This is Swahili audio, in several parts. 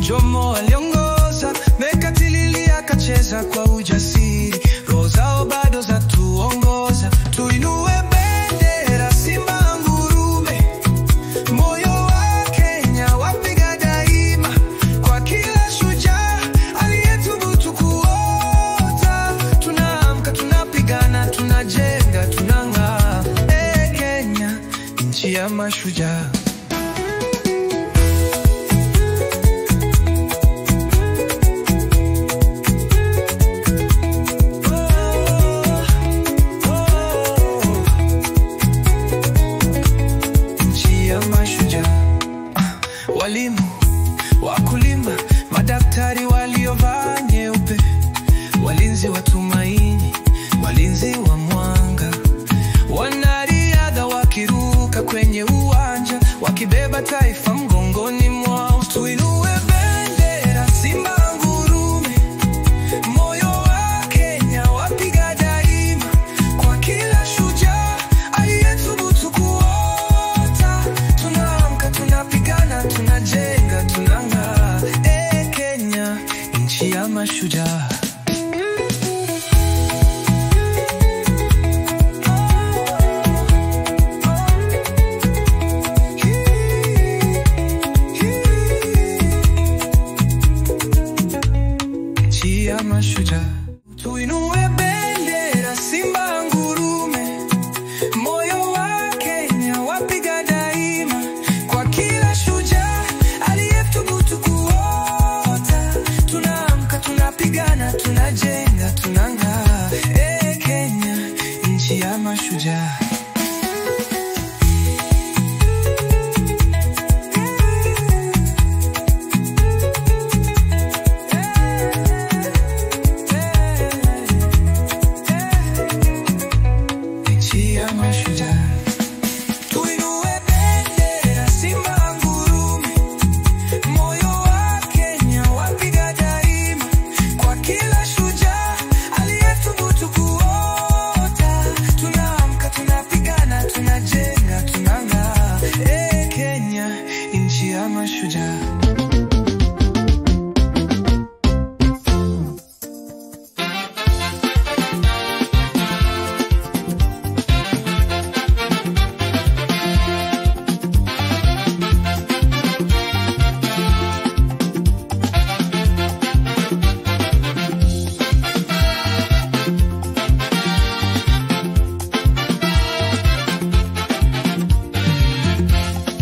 Jomo aliongoza, Mekatili akacheza kwa ujasiri. Roho zao bado zatuongoza, tuinue bendera Simba ngurume. Moyo wa Kenya wapiga daima, kwa kila shujaa aliyethubutu kuota. Tunaamka, tunapigana, tunajenga, tunang'aa. Kenya, nchi ya mashujaa. Walimu, wakulima, madaktari waliovaa nyeupe, walinzi wa tumaini, walinzi wa mwanga. Wanariadha wakiruka kwenye uwanja, wakibeba taifa mgongoni mwao. Tuinue bendera Simba ngurume. Moyo wa Kenya wapiga daima, kwa kila shujaa aliyethubutu kuota. Tunaamka, tunapigana, tunajenga, tunang'aa. Kenya, nchi ya mashujaa. Nchi ya mashujaa. Tuinue bendera Simba ngurume. Moyo wa Kenya wapiga daima, kwa kila shujaa aliyethubutu kuota. Tunaamka, tunapigana, tunajenga, tunang'aa. Kenya, nchi ya mashujaa. Nchi ya mashujaa. Tuinue bendera Simba ngurume. Moyo wa Kenya wapiga daima, kwa kila shujaa aliyethubutu kuota. Tunaamka, tunapigana, tunajenga, tunang'aa. Kenya, nchi ya mashujaa.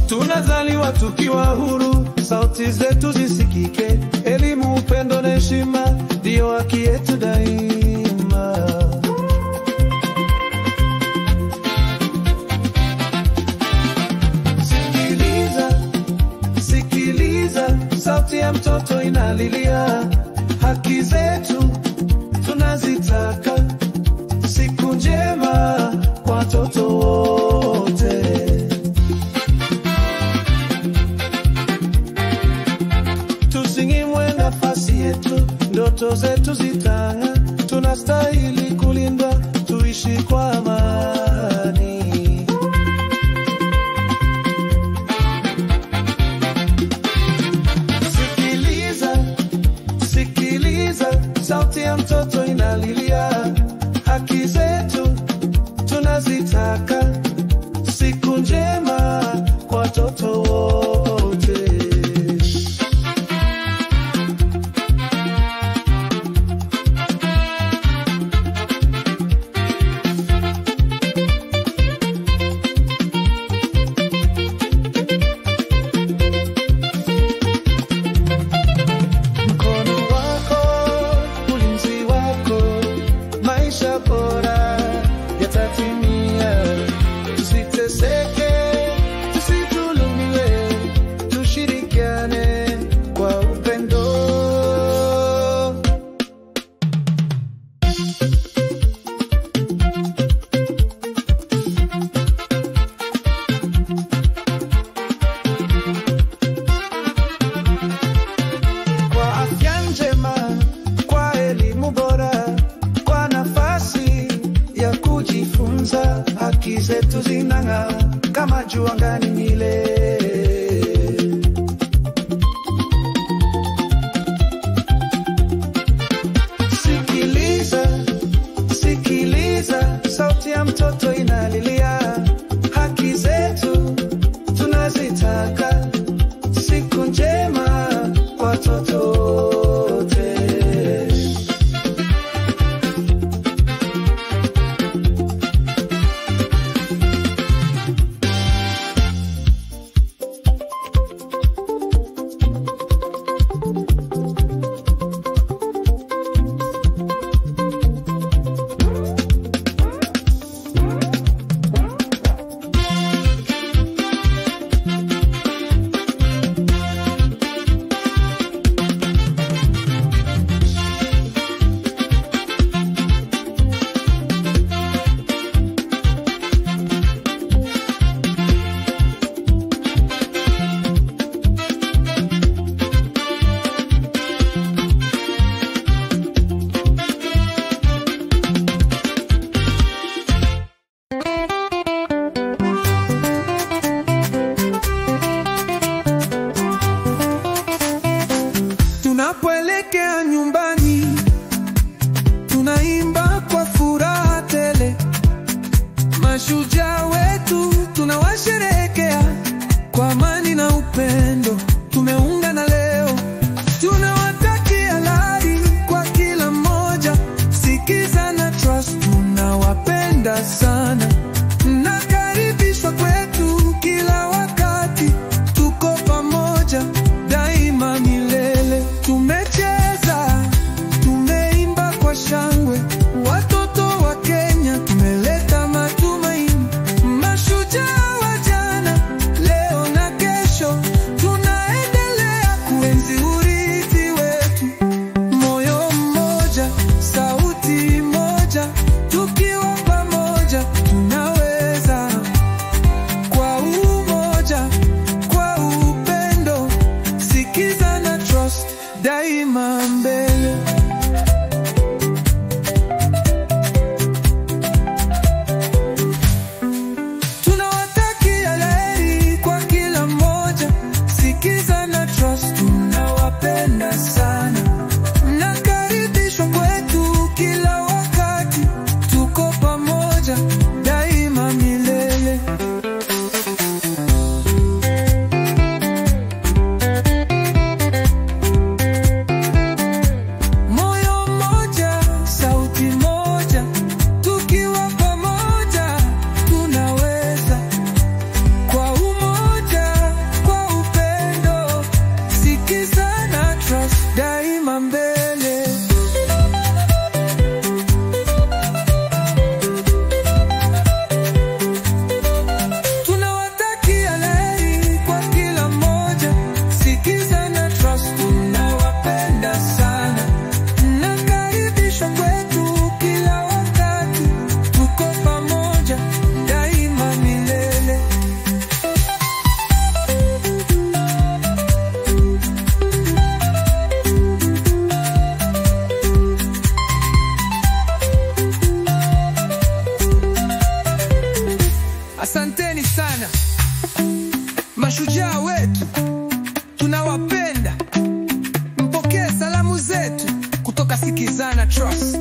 Tunazaliwa tukiwa huru, sauti zetu zisikike. Elimu, upendo na heshima ndio haki yetu daima. Sikiliza, sikiliza, sauti ya mtoto inalilia. Haki zetu tunazitaka, siku njema kwa watoto wote. Tusinyimwe nafasi yetu, ndoto zetu zitang'aa. Tunastahili kulindwa, tuishi kwa amani. Sikiliza, sikiliza, sauti ya mtoto inalilia. Haki zetu tunazitaka, siku njema kwa watoto wote. Mkono wako, ulinzi wako tunaelekea nyumbani, tunaimba kwa furaha tele. Mashujaa wetu tunawasherehekea kwa amani na upendo. Tumeungana leo, tunawatakia heri kwa kila mmoja. Sikizana Trust tunawapenda sana. Mnakaribishwa kwetu kila wakati, tuko pamoja daima milele. Tumecheza, tumeimba kwa shangwe, watoto wa Kenya tumeleta matumaini. Mashujaa wa jana, leo na kesho, tunaendelea kuenzi urithi wetu. Moyo mmoja, sauti moja, tukiwa pamoja tunaweza. Kwa umoja, kwa upendo, sikizana Trust daima mbele. Tunawatakia heri kwa kila mmoja. Sikizana Trust tunawapenda sana. Mnakaribishwa kwetu kila wakati, tuko pamoja daima milele. Moyo mmoja, sauti moja, tukiwa pamoja tunaweza. Kwa umoja, kwa upendo, sikizana Trust daima mbele. Tunawatakia heri kwa kila mmoja. Sikizana Trust tunawapenda sana. Mnakaribishwa kwetu kila wakati, tuko pamoja daima milele. Asanteni sana mashujaa wetu, tunawapenda. Mpokee salamu zetu kutoka Sikizana Trust.